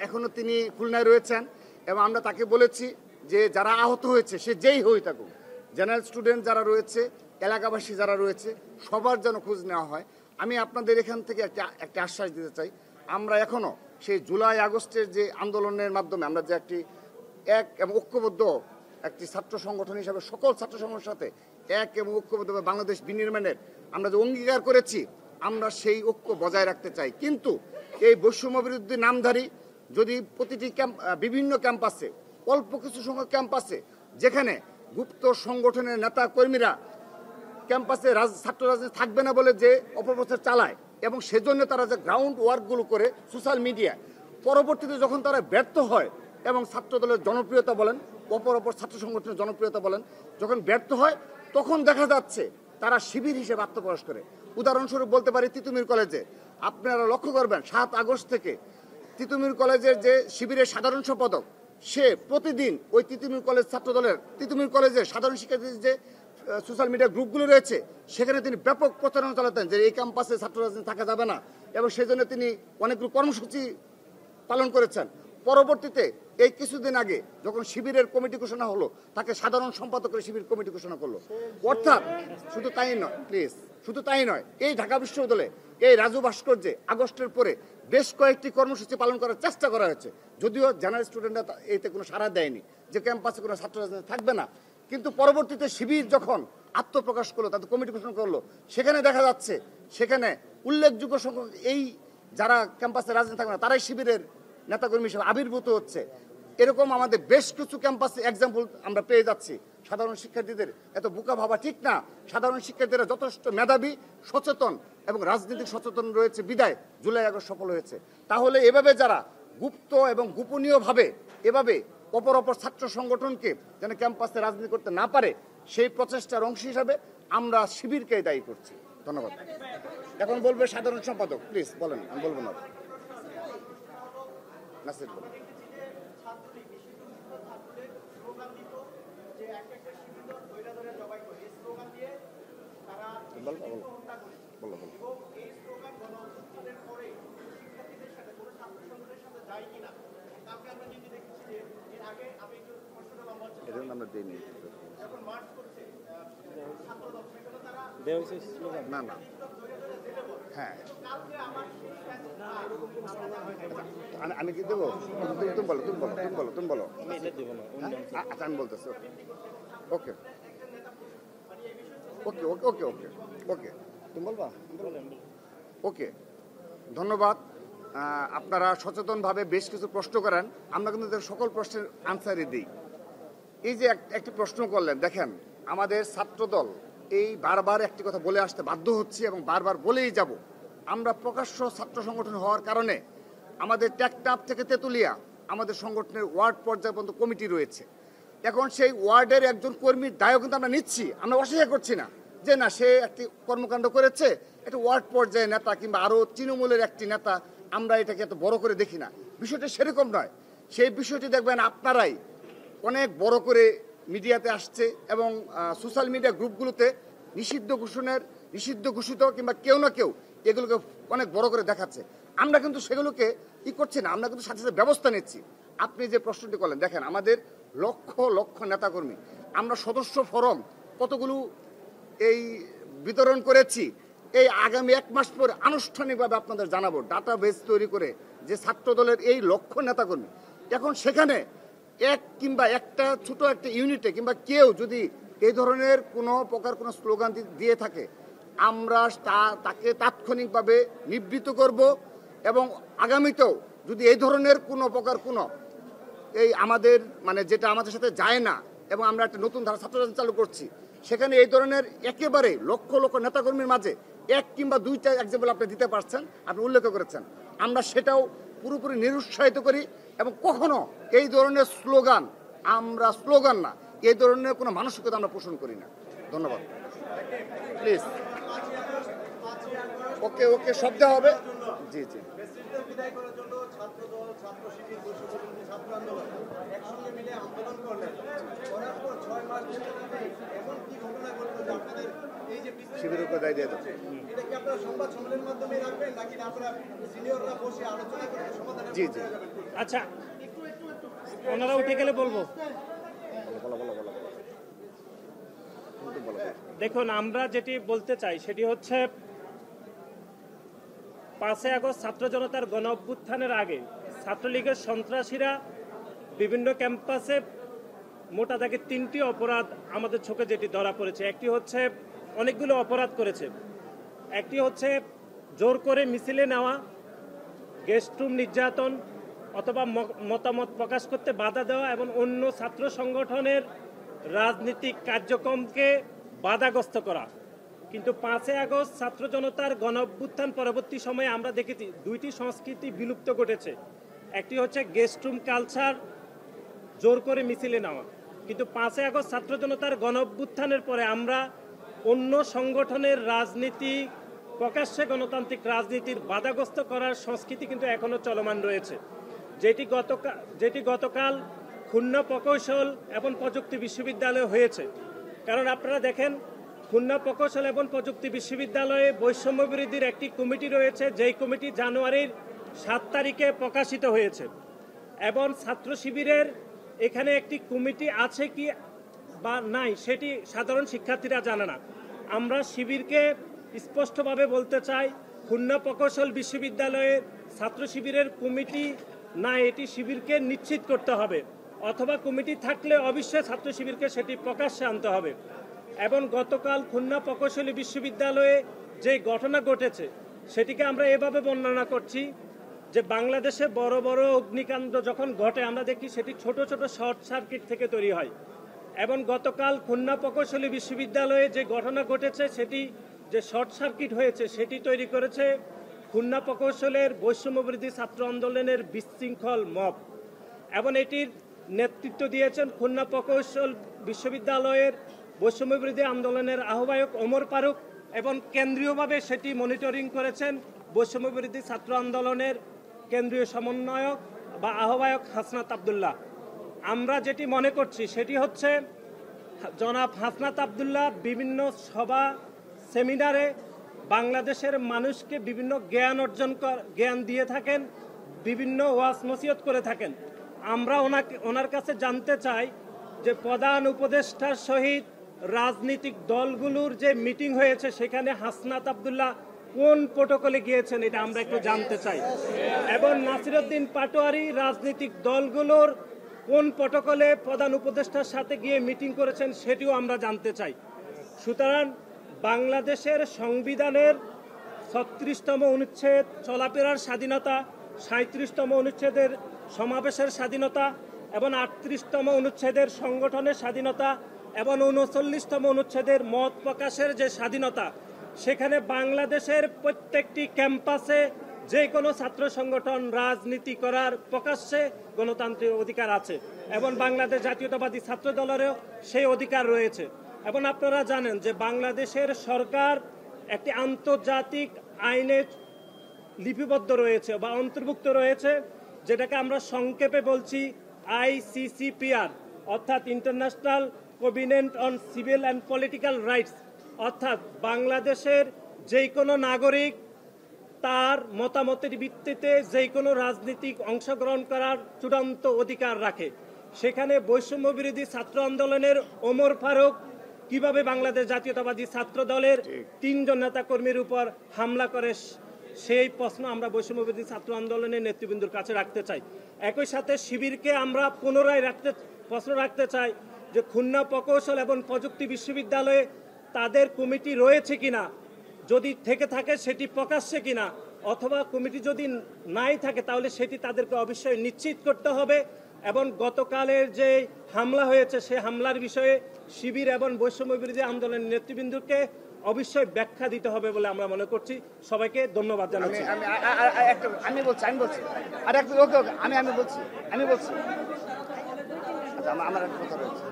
এখনো তিনি খুলনায় রয়েছেন এবং আমরা তাকে বলেছি যে যারা আহত হয়েছে সে যেই হয়ে থাকুক, জেনারেল স্টুডেন্ট যারা রয়েছে, এলাকাবাসী যারা রয়েছে, সবার যেন খোঁজ নেওয়া হয়। আমি আপনাদের এখান থেকে একটা আশ্বাস দিতে চাই, আমরা এখনো সেই জুলাই আগস্টের যে আন্দোলনের মাধ্যমে আমরা যে এক এবং ঐক্যবদ্ধ একটি ছাত্র সংগঠন হিসাবে সকল ছাত্র সংগঠনের সাথে এক এবং ঐক্যবদ্ধভাবে বাংলাদেশ বিনির্মাণের আমরা যে অঙ্গীকার করেছি, আমরা সেই ঐক্য বজায় রাখতে চাই। কিন্তু এই বৈষম্য বিরোধী নামধারী যদি প্রতিটি বিভিন্ন ক্যাম্পাসে, অল্প কিছু সংখ্যক ক্যাম্পাসে যেখানে গুপ্ত সংগঠনের নেতা কর্মীরা ক্যাম্পাসে ছাত্র রাজনীতি থাকবে না বলে যে অপপ্রচার চালায় এবং সেজন্য তারা যে গ্রাউন্ড ওয়ার্কগুলো করে সোশ্যাল মিডিয়া, পরবর্তীতে যখন তারা ব্যর্থ হয় এবং ছাত্রদলের জনপ্রিয়তা বলেন, অপর ছাত্র সংগঠনের জনপ্রিয়তা বলেন, যখন ব্যর্থ হয় তখন দেখা যাচ্ছে তারা শিবির হিসেবে আত্মপ্রকাশ করে। উদাহরণস্বরূপ বলতে পারি তিতুমির কলেজে আপনারা লক্ষ্য করবেন 7 আগস্ট থেকে তিতুমির কলেজের যে শিবিরের সাধারণ সম্পাদক সে প্রতিদিন ওই তিতুমির কলেজ ছাত্রদলের তিতুমির কলেজের সাধারণ শিক্ষার্থীদের যে সোশ্যাল মিডিয়া গ্রুপগুলো রয়েছে সেখানে তিনি ব্যাপক প্রচারণা চালাতেন যে এই ক্যাম্পাসে ছাত্র রাজনীতি থাকা যাবে না, এবং সেই জন্য তিনি অনেকগুলো কর্মসূচি পালন করেছেন। পরবর্তীতে এই কিছুদিন আগে যখন শিবিরের কমিটি ঘোষণা হলো তাকে সাধারণ সম্পাদক করে শিবির কমিটি ঘোষণা করলো। অর্থাৎ শুধু তাই নয়, প্লিজ শুধু তাই নয়, এই ঢাকা বিশ্ববিদ্যালয়ে এই রাজু ভাস্কর্যে আগস্টের পরে বেশ কয়েকটি কর্মসূচি পালন করার চেষ্টা করা হয়েছে, যদিও জেনারেল স্টুডেন্টরা এতে কোনো সাড়া দেয়নি যে ক্যাম্পাসে কোনো ছাত্র রাজনীতি থাকবে না। কিন্তু পরবর্তীতে শিবির যখন আত্মপ্রকাশ করলো, তাদের কমিটি ঘোষণা করলো, সেখানে দেখা যাচ্ছে সেখানে উল্লেখযোগ্য সংখ্যক এই যারা ক্যাম্পাসে রাজনীতি থাকবে না তারাই শিবিরের নেতাকর্মী হিসেবে আবির্ভূত হচ্ছে। এরকম আমাদের বেশ কিছু ক্যাম্পাসে এক্সাম্পল আমরা পেয়ে যাচ্ছি। সাধারণ শিক্ষার্থীদের এত বোকা ভাবা ঠিক না, সাধারণ শিক্ষার্থীরা যথেষ্ট মেধাবী, সচেতন এবং রাজনৈতিক সচেতন রয়েছে বিদায় জুলাই আগস্ট সফল হয়েছে। তাহলে এভাবে যারা গুপ্ত এবং গোপনীয়ভাবে এভাবে অপর ছাত্র সংগঠনকে যেন ক্যাম্পাসে রাজনীতি করতে না পারে সেই প্রচেষ্টার অংশ হিসাবে আমরা শিবিরকে দায়ী করছি। ধন্যবাদ। এখন বলবে সাধারণ সম্পাদক, প্লিজ বলেন, আমি বলবো না। নাসির বলেন। না না, হ্যাঁ আমি কি দেবো? তুমি বলো। আচ্ছা আমি বলতেছি। ওকে ওকে ওকে ওকে ওকে ওকে তুমি বলবা? ওকে, ধন্যবাদ। আপনারা সচেতনভাবে বেশ কিছু প্রশ্ন করেন, আমরা কিন্তু সকল প্রশ্নের আনসারই দিই। এই যে একটি প্রশ্ন করলেন, দেখেন আমাদের ছাত্রদল এই বারবার একটি কথা বলে আসতে বাধ্য হচ্ছে এবং বারবার বলেই যাব, আমরা প্রকাশ্য ছাত্র সংগঠন হওয়ার কারণে আমাদের টেকনাফ থেকে তেঁতুলিয়া আমাদের সংগঠনের ওয়ার্ড পর্যায় পর্যন্ত কমিটি রয়েছে। এখন সেই ওয়ার্ডের একজন কর্মীর দায়ও কিন্তু আমরা নিচ্ছি, আমরা অস্বীকার করছি না যে না সে একটি কর্মকাণ্ড করেছে, একটা ওয়ার্ড পর্যায়ে নেতা কিংবা আরও তৃণমূলের একটি নেতা, আমরা এটাকে এত বড় করে দেখি না। বিষয়টি সেরকম নয়। সেই বিষয়টি দেখবেন আপনারাই অনেক বড় করে মিডিয়াতে আসছে এবং সোশ্যাল মিডিয়া গ্রুপগুলোতে নিষিদ্ধ ঘোষিত কিংবা কেউ না কেউ এগুলোকে অনেক বড় করে দেখাচ্ছে। আমরা কিন্তু সেগুলোকে করছি না, আমরা কিন্তু সাথে সাথে ব্যবস্থা নিচ্ছি। আপনি যে প্রশ্নটি করলেন, দেখেন আমাদের লক্ষ লক্ষ নেতাকর্মী, আমরা সদস্য ফরম কতগুলো এই বিতরণ করেছি, এই আগামী 1 মাস পরে আনুষ্ঠানিকভাবে আপনাদের জানাবো ডাটা বেস তৈরি করে যে ছাত্রদলের এই লক্ষ নেতাকর্মী। এখন সেখানে একটা ছোট একটা ইউনিটে কিংবা কেউ যদি এই ধরনের কোনো প্রকার কোনো স্লোগান দিয়ে থাকে, আমরা তাকে তাৎক্ষণিকভাবে নিবৃত্ত করব এবং আগামীতেও যদি এই ধরনের কোনো প্রকার কোনো এই আমাদের যেটা আমাদের সাথে যায় না এবং আমরা একটা নতুন ধারা ছাত্র রাজনীতি চালু করছি, সেখানে এই ধরনের একেবারে লক্ষ লক্ষ নেতাকর্মীর মাঝে 1 কিংবা 2টা এক্সাম্পল আপনি দিতে পারছেন, আপনি উল্লেখ করেছেন, আমরা সেটাও পুরোপুরি নিরুৎসাহিত করি এবং কখনো এই ধরনের স্লোগান, আমরা স্লোগান না, এই ধরনের কোনো মানসিকতা আমরা পোষণ করি না। ধন্যবাদ। প্লিজ ওকে ওকে শব্দ হবে। জি জি শিবিরের উপর দায় দিয়ে যাচ্ছে। জি জি আচ্ছা, ওনারা উঠে গেলে বলবো। দেখুন, আমরা যেটি বলতে চাই সেটি হচ্ছে 5 আগস্ট ছাত্র জনতার গণ অভ্যুত্থানের আগে ছাত্রলীগের সন্ত্রাসীরা বিভিন্ন ক্যাম্পাসে মোটা দাগে 3টি অপরাধ আমাদের চোখে যেটি ধরা পড়েছে। একটি হচ্ছে অনেকগুলো অপরাধ করেছে। একটি হচ্ছে জোর করে মিছিলে নেওয়া, গেস্ট রুম নির্যাতন অথবা মতামত প্রকাশ করতে বাধা দেওয়া এবং অন্য ছাত্র সংগঠনের রাজনৈতিক কার্যক্রমকে বাধাগ্রস্ত করা। কিন্তু 5 আগস্ট ছাত্র জনতার গণ অভ্যুত্থান পরবর্তী সময়ে আমরা দেখেছি 2টি সংস্কৃতি বিলুপ্ত ঘটেছে। একটি হচ্ছে গেস্ট রুম কালচার জোর করে মিছিলে নেওয়া, কিন্তু 5ই আগস্ট ছাত্র জনতার গণ অভ্যুত্থানের পরে আমরা অন্য সংগঠনের রাজনীতি, প্রকাশ্যে গণতান্ত্রিক রাজনীতির বাধাগ্রস্ত করার সংস্কৃতি কিন্তু এখনো চলমান রয়েছে, যেটি গতকাল খুলনা প্রকৌশল এবং প্রযুক্তি বিশ্ববিদ্যালয়ে হয়েছে। কারণ আপনারা দেখেন, খুলনা প্রকৌশল এবং প্রযুক্তি বিশ্ববিদ্যালয়ে বৈষম্য বিরোধীর একটি কমিটি রয়েছে, যেই কমিটি জানুয়ারির 7 তারিখে প্রকাশিত হয়েছে, এবং ছাত্র শিবিরের এখানে একটি কমিটি আছে কি বা নাই সেটি সাধারণ শিক্ষার্থীরা জানে না। আমরা শিবিরকে স্পষ্টভাবে বলতে চাই, খুলনা প্রকৌশল বিশ্ববিদ্যালয়ের ছাত্র শিবিরের কমিটি না, এটি শিবিরকে নিশ্চিত করতে হবে, অথবা কমিটি থাকলে অবশ্যই ছাত্র শিবিরকে সেটি প্রকাশ্যে আনতে হবে। এবং গতকাল খুলনা প্রকৌশলী বিশ্ববিদ্যালয়ে যে ঘটনা ঘটেছে সেটিকে আমরা এভাবে বর্ণনা করছি যে বাংলাদেশে বড় বড় অগ্নিকাণ্ড যখন ঘটে আমরা দেখি সেটি ছোট ছোট শর্ট সার্কিট থেকে তৈরি হয়, এবং গতকাল খুলনা প্রকৌশলী বিশ্ববিদ্যালয়ে যে ঘটনা ঘটেছে সেটি যে শর্ট সার্কিট হয়েছে সেটি তৈরি করেছে খুলনা প্রকৌশলের বৈষম্যবিরোধী ছাত্র আন্দোলনের বিশৃঙ্খল মব, এবং এটির নেতৃত্ব দিয়েছেন খুলনা প্রকৌশল বিশ্ববিদ্যালয়ের বৈষম্যবিরোধী আন্দোলনের আহ্বায়ক ওমর ফারুক, এবং কেন্দ্রীয়ভাবে সেটি মনিটরিং করেছেন বৈষম্যবিরোধী ছাত্র আন্দোলনের কেন্দ্রীয় সমন্বয়ক বা আহ্বায়ক হাসনাত আবদুল্লাহ। আমরা যেটি মনে করছি সেটি হচ্ছে, জনাব হাসনাত আবদুল্লাহ বিভিন্ন সভা সেমিনারে বাংলাদেশের মানুষকে বিভিন্ন জ্ঞান দিয়ে থাকেন, বিভিন্ন ওয়াজ নসিহত করে থাকেন। আমরা ওনার কাছে জানতে চাই যে প্রধান উপদেষ্টার সহিত রাজনৈতিক দলগুলোর যে মিটিং হয়েছে সেখানে হাসনাত আবদুল্লাহ কোন প্রোটোকলে গিয়েছেন এটা আমরা একটু জানতে চাই, এবং নাসিরউদ্দিন পাটোয়ারি রাজনৈতিক দলগুলোর কোন প্রোটোকলে প্রধান উপদেষ্টার সাথে গিয়ে মিটিং করেছেন সেটিও আমরা জানতে চাই। সুতরাং বাংলাদেশের সংবিধানের 36তম অনুচ্ছেদ চলাফেরার স্বাধীনতা, 37তম অনুচ্ছেদের সমাবেশের স্বাধীনতা, এবং 38তম অনুচ্ছেদের সংগঠনের স্বাধীনতা, এবং 39তম অনুচ্ছেদের মত প্রকাশের যে স্বাধীনতা, সেখানে বাংলাদেশের প্রত্যেকটি ক্যাম্পাসে যে কোনো ছাত্র সংগঠন রাজনীতি করার প্রকাশ্যে গণতান্ত্রিক অধিকার আছে, এবং বাংলাদেশ জাতীয়তাবাদী ছাত্র দলেরও সেই অধিকার রয়েছে। এবং আপনারা জানেন যে বাংলাদেশের সরকার একটি আন্তর্জাতিক আইনে লিপিবদ্ধ রয়েছে বা অন্তর্ভুক্ত রয়েছে, যেটাকে আমরা সংক্ষেপে বলছি ICCPR, অর্থাৎ international covenant on civil and political rights, অর্থাৎ বাংলাদেশের যে কোনো নাগরিক তার মতামতের ভিত্তিতে যে কোনো রাজনীতিক অংশগ্রহণ করার চূড়ান্ত অধিকার রাখে। সেখানে বৈষম্য বিরোধী ছাত্র আন্দোলনের ওমর ফারুক কিভাবে বাংলাদেশ জাতীয়তাবাদী ছাত্র দলের 3 জন নেতাকর্মীর উপর হামলা করে, সেই প্রশ্ন আমরা বৈষম্য বিরোধী ছাত্র আন্দোলনের নেতৃবৃন্দর কাছে রাখতে চাই। একই সাথে শিবিরকে আমরা পুনরায় প্রশ্ন রাখতে চাই যে খুলনা প্রকৌশল এবং প্রযুক্তি বিশ্ববিদ্যালয়ে তাদের কমিটি রয়েছে কিনা, যদি থেকে থাকে সেটি প্রকাশ্যে কিনা, অথবা কমিটি যদি নাই থাকে তাহলে সেটি তাদেরকে অবশ্যই নিশ্চিত করতে হবে। এবং গতকালের যে হামলা হয়েছে সেই হামলার বিষয়ে শিবির এবং বৈষম্য বিরোধী আন্দোলনের নেতৃবৃন্দকে অবশ্যই ব্যাখ্যা দিতে হবে বলে আমরা মনে করছি। সবাইকে ধন্যবাদ জানাচ্ছি। আমি বলছি আর একটু ওকে আমি বলছি আচ্ছা, আমার একটা কথা রয়েছে।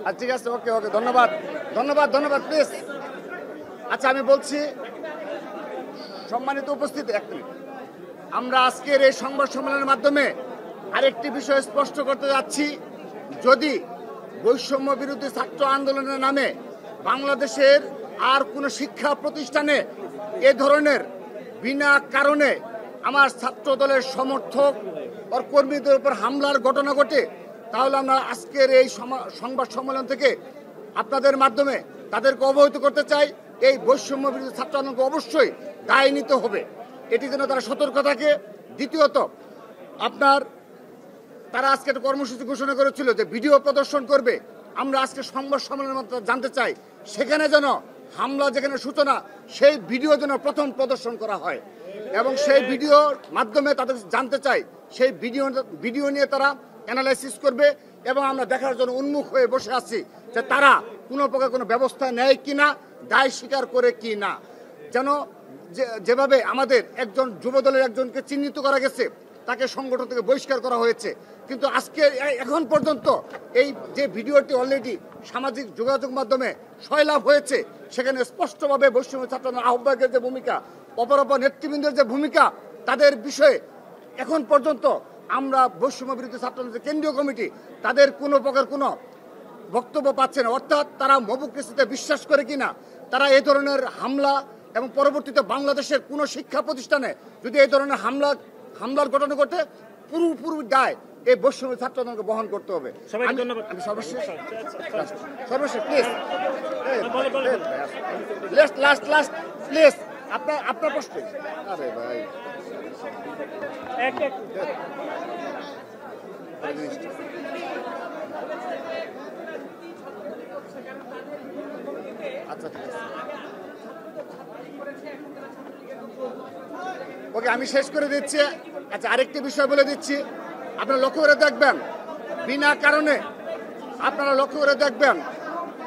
আচ্ছা ঠিক আছে, ওকে ধন্যবাদ প্লিজ। আচ্ছা আমি বলছি, সম্মানিত উপস্থিতি, এক মিনিট, আমরা আজকের এই সংবাদ সম্মেলনের মাধ্যমে আরেকটি বিষয় স্পষ্ট করতে যাচ্ছি। যদি বৈষম্য বিরোধী ছাত্র আন্দোলনের নামে বাংলাদেশের আর কোনো শিক্ষা প্রতিষ্ঠানে এ ধরনের বিনা কারণে আমার ছাত্র দলের সমর্থক ও কর্মীদের উপর হামলার ঘটনা ঘটে, তাহলে আমরা আজকের এই সংবাদ সম্মেলন থেকে আপনাদের মাধ্যমে তাদেরকে অবহিত করতে চাই, এই বৈষম্য বিরোধী ছাত্র আন্দোলনকে অবশ্যই দায় নিতে হবে, এটি যেন তারা সতর্ক থাকে। দ্বিতীয়ত, তারা আজকে একটা কর্মসূচি ঘোষণা করেছিল যে ভিডিও প্রদর্শন করবে। আমরা আজকে সংবাদ সম্মেলনের মাধ্যমে জানতে চাই সেখানে যেন হামলা যেখানে সূচনা, সেই ভিডিও যেন প্রথম প্রদর্শন করা হয়, এবং সেই ভিডিওর মাধ্যমে তাদের জানতে চাই, সেই ভিডিও নিয়ে তারা অ্যানালাইসিস করবে, এবং আমরা দেখার জন্য উন্মুখ হয়ে বসে আছি যে তারা কোনো প্রকার কোনো ব্যবস্থা নেয় কিনা, দায় স্বীকার করে কি না, যেন যেভাবে আমাদের একজন যুবদলের একজনকে চিহ্নিত করা গেছে, তাকে সংগঠন থেকে বহিষ্কার করা হয়েছে, কিন্তু আজকে এখন পর্যন্ত এই যে ভিডিওটি অলরেডি সামাজিক যোগাযোগ মাধ্যমে সয়লাভ হয়েছে, সেখানে স্পষ্টভাবে বৈষম্য ছাত্র আহ্বায়কের যে ভূমিকা, অপর নেতৃবৃন্দের যে ভূমিকা, তাদের বিষয়ে এখন পর্যন্ত আমরা বৈষম্য বিরোধী ছাত্র কেন্দ্রীয় কমিটি তাদের কোনো প্রকার কোনো বক্তব্য পাচ্ছে না। অর্থাৎ তারা মবুক্রেসিতে বিশ্বাস করে কিনা, তারা এই ধরনের হামলা এবং পরবর্তীতে বাংলাদেশের কোনো শিক্ষা প্রতিষ্ঠানে যদি এই ধরনের হামলার ঘটনা ঘটে, পুরোপুরি দায় এই বৈষম্য ছাত্রদেরকে বহন করতে হবে। আমি সর্বশেষ প্লিজ লাস্ট প্লিজ আপনার প্রশ্ন। আরে ভাই আচ্ছা ঠিক আছে, ওকে আমি শেষ করে দিচ্ছি। আচ্ছা আরেকটি বিষয় বলে দিচ্ছি, আপনারা লক্ষ্য করে দেখবেন, বিনা কারণে আপনারা লক্ষ্য করে দেখবেন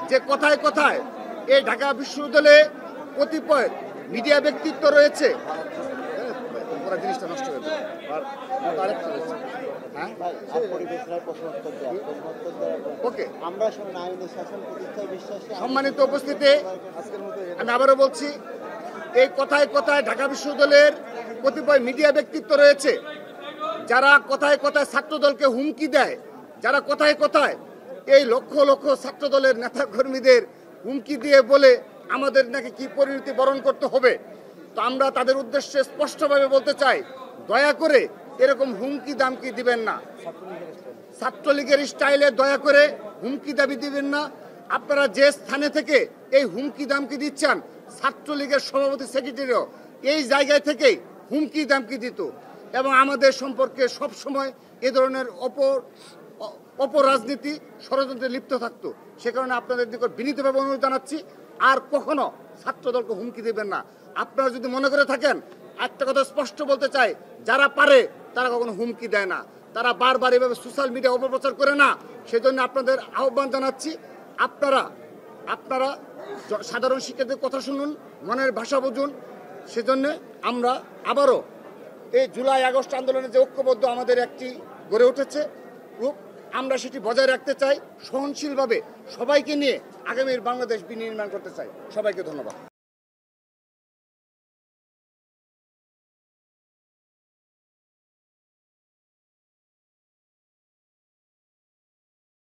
যে কোথায় কোথায় এই ঢাকা বিশ্ববিদ্যালয়ে কতিপয় মিডিয়া ব্যক্তিত্ব রয়েছে। জিনিসটা নষ্ট হয়ে যাবে। ওকে, সম্মানিত উপস্থিতি, আমি আবারও বলছি, এই কথায় কথায় ঢাকা বিশ্ববিদ্যালয়ের কতিপয় মিডিয়া ব্যক্তিত্ব রয়েছে যারা কথায় কথায় ছাত্রদলকে হুমকি দেয়, যারা কথায় কথায় এই লক্ষ লক্ষ ছাত্রদলের নেতা কর্মীদের হুমকি দিয়ে বলে আমাদের নাকি কি পরিণতি বরণ করতে হবে। তো আমরা তাদের উদ্দেশ্যে স্পষ্টভাবে বলতে চাই, দয়া করে এরকম হুমকি দামকি দিবেন না, ছাত্রলীগের স্টাইলে দয়া করে হুমকি দাবি দিবেন না। আপনারা যে স্থানে থেকে এই হুমকি দামকি দিচ্ছেন, ছাত্রলীগের সভাপতি সেক্রেটারিও এই জায়গায় থেকেই হুমকি দামকি দিত এবং আমাদের সম্পর্কে সব সময় এ ধরনের অপরাজনীতি ষড়যন্ত্রে লিপ্ত থাকতো। সে কারণে আপনাদের নিকট বিনীতভাবে অনুরোধ জানাচ্ছি, আর কখনো ছাত্রদলকে হুমকি দিবেন না। আপনারা যদি মনে করে থাকেন, একটা কথা স্পষ্ট বলতে চাই, যারা পারে তারা কখনো হুমকি দেয় না, তারা বারবার এভাবে সোশ্যাল মিডিয়া অপপ্রচার করে না। সেজন্য আপনাদের আহ্বান জানাচ্ছি, আপনারা সাধারণ শিক্ষার্থীদের কথা শুনুন, মনের ভাষা বুঝুন। সেজন্য আমরা আবারও এই জুলাই আগস্ট আন্দোলনের যে ঐক্যবদ্ধ আমাদের একটি গড়ে উঠেছে রূপ, আমরা সেটি বজায় রাখতে চাই, সহনশীলভাবে সবাইকে নিয়ে আগামীর বাংলাদেশ বিনির্মাণ করতে চাই। সবাইকে ধন্যবাদ।